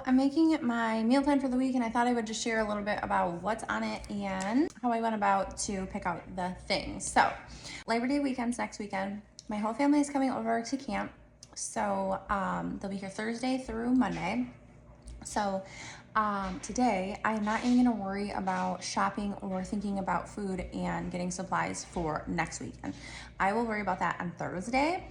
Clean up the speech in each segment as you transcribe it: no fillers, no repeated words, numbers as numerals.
I'm making my meal plan for the week, and I thought I would just share a little bit about what's on it and how I went about to pick out the things. So, Labor Day weekend's next weekend. My whole family is coming over to camp, so they'll be here Thursday through Monday. So, today I'm not even gonna worry about shopping or thinking about food and getting supplies for next weekend. I will worry about that on Thursday.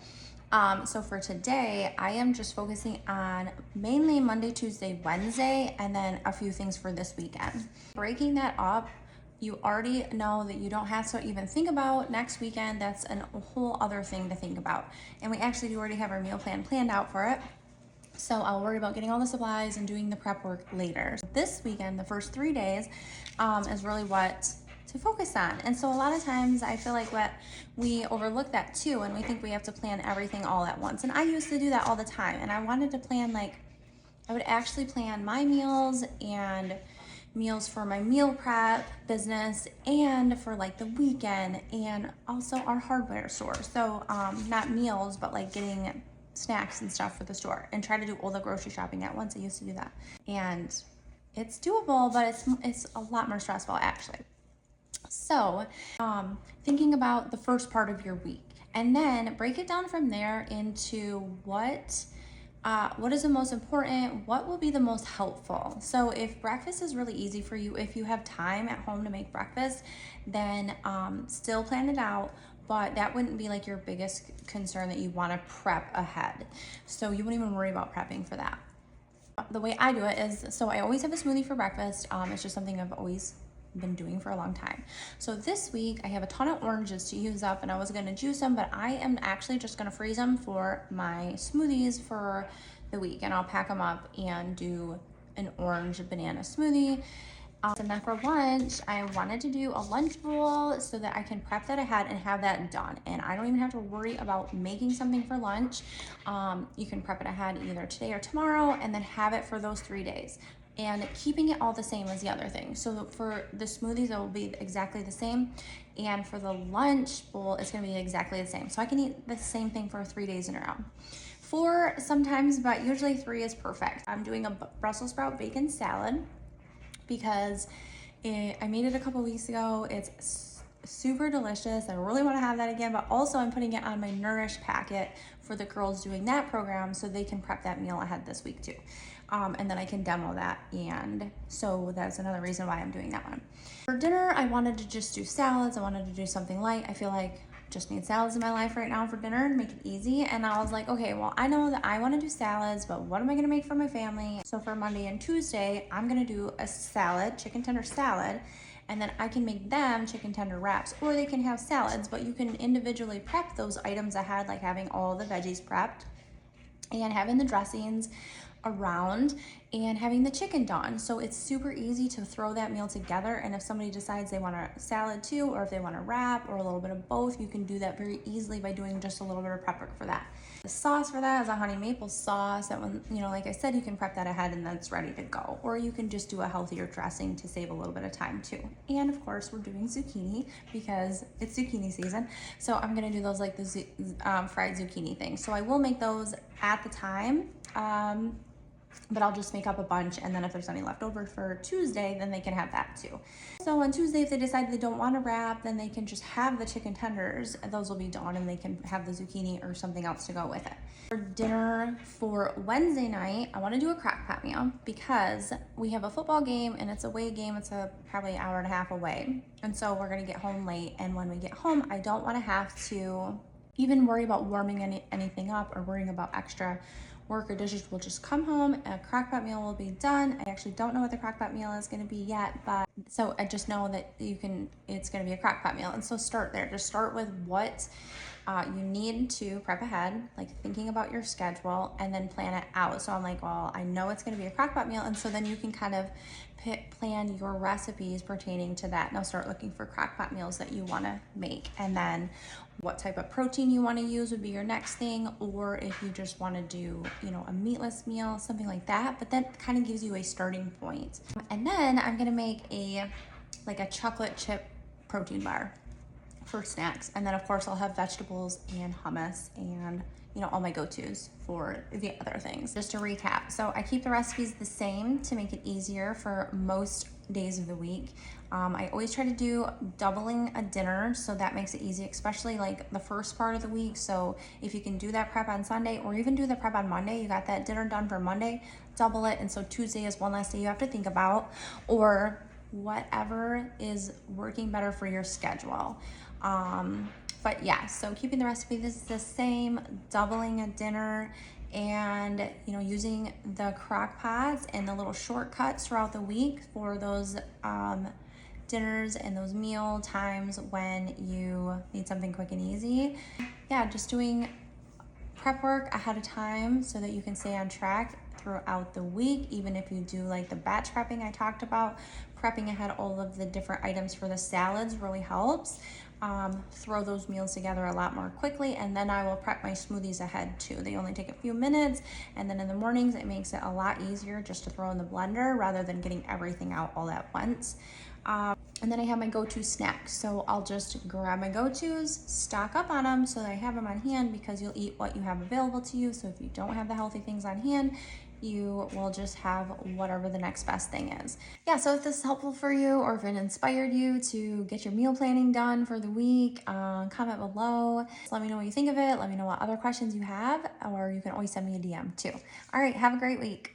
So for today, I am just focusing on mainly Monday, Tuesday, Wednesday, and then a few things for this weekend. Breaking that up, you already know that you don't have to even think about next weekend. That's a whole other thing to think about. And we actually do already have our meal plan planned out for it. So I'll worry about getting all the supplies and doing the prep work later. This weekend, the first 3 days, is really what to focus on. And so a lot of times I feel like what we overlook that too, and we think we have to plan everything all at once. And I used to do that all the time. And I wanted to plan, like, I would actually plan my meals and meals for my meal prep business and for like the weekend and also our hardware store. So not meals, but like getting snacks and stuff for the store, and try to do all the grocery shopping at once. I used to do that, and it's doable, but it's a lot more stressful actually. So thinking about the first part of your week, and then break it down from there into what is the most important, what will be the most helpful. So if breakfast is really easy for you, if you have time at home to make breakfast, then still plan it out, but that wouldn't be like your biggest concern that you want to prep ahead. So you wouldn't even worry about prepping for that. The way I do it is, so I always have a smoothie for breakfast. It's just something I've always been doing for a long time. So this week I have a ton of oranges to use up, and I was gonna juice them, but I am actually just gonna freeze them for my smoothies for the week, and I'll pack them up and do an orange banana smoothie. And then for lunch, I wanted to do a lunch bowl so that I can prep that ahead and have that done. And I don't even have to worry about making something for lunch. You can prep it ahead either today or tomorrow, and then have it for those 3 days. And keeping it all the same is the other thing. So for the smoothies, it will be exactly the same. And for the lunch bowl, it's gonna be exactly the same. So I can eat the same thing for 3 days in a row. 4 sometimes, but usually 3 is perfect. I'm doing a Brussels sprout bacon salad because I made it a couple weeks ago. It's super delicious. I really want to have that again, but also I'm putting it on my Nourish packet for the girls doing that program so they can prep that meal ahead this week too. And then I can demo that, and so that's another reason why I'm doing that one. For dinner, I wanted to just do salads. I wanted to do something light. I feel like I just need salads in my life right now for dinner and make it easy. And I was like, okay, well, I know that I want to do salads, but what am I gonna make for my family? So for Monday and Tuesday, I'm gonna do a salad, chicken tender salad, and then I can make them chicken tender wraps, or they can have salads, but you can individually prep those items ahead, like having all the veggies prepped and having the dressings around and having the chicken done. So it's super easy to throw that meal together, and if somebody decides they want a salad too, or if they want a wrap or a little bit of both, you can do that very easily by doing just a little bit of prep work for that. The sauce for that is a honey maple sauce. That one, you know, like I said, you can prep that ahead and then it's ready to go, or you can just do a healthier dressing to save a little bit of time too. And of course we're doing zucchini because it's zucchini season, so I'm gonna do those like the fried zucchini things. So I will make those at the time, but I'll just make up a bunch, and then if there's any left over for Tuesday, then they can have that too. So on Tuesday, if they decide they don't want to wrap, then they can just have the chicken tenders. Those will be done, and they can have the zucchini or something else to go with it. For dinner for Wednesday night, I want to do a crock pot meal because we have a football game, and it's a away game. It's probably an hour and a half away, and so we're going to get home late, and when we get home, I don't want to have to even worry about warming anything up or worrying about extra work or dishes. Will just come home, a crock pot meal will be done. I actually don't know what the crock pot meal is going to be yet, but so I just know that it's going to be a crock pot meal. And so start there. Just start with what you need to prep ahead, like thinking about your schedule, and then plan it out. So I'm like, well, I know it's going to be a crock pot meal, and so then you can kind of plan your recipes pertaining to that. Now start looking for crock pot meals that you want to make, and then what type of protein you want to use would be your next thing, or if you just want to do, you know, a meatless meal, something like that. But that kind of gives you a starting point. And then I'm gonna make a chocolate chip protein bar for snacks, and then of course I'll have vegetables and hummus and you know, all my go-tos for the other things. Just to recap, so I keep the recipes the same to make it easier for most days of the week. I always try to do doubling a dinner, so that makes it easy, especially like the first part of the week. So if you can do that prep on Sunday or even do the prep on Monday, you got that dinner done for Monday, double it. And so Tuesday is one less day you have to think about, or whatever is working better for your schedule. But yeah, so keeping the recipe the same, doubling a dinner, and you know, using the crock pots and the little shortcuts throughout the week for those dinners and those meal times when you need something quick and easy. Yeah, just doing prep work ahead of time so that you can stay on track throughout the week. Even if you do like the batch prepping I talked about, prepping ahead all of the different items for the salads really helps. Throw those meals together a lot more quickly, and then I will prep my smoothies ahead too. They only take a few minutes, and then in the mornings it makes it a lot easier just to throw in the blender rather than getting everything out all at once. And then I have my go-to snacks. So I'll just grab my go-tos, stock up on them so that I have them on hand, because you'll eat what you have available to you. So if you don't have the healthy things on hand, you will just have whatever the next best thing is. Yeah, so if this is helpful for you, or if it inspired you to get your meal planning done for the week, comment below. Let me know what you think of it. Let me know what other questions you have, or you can always send me a DM too. All right, have a great week.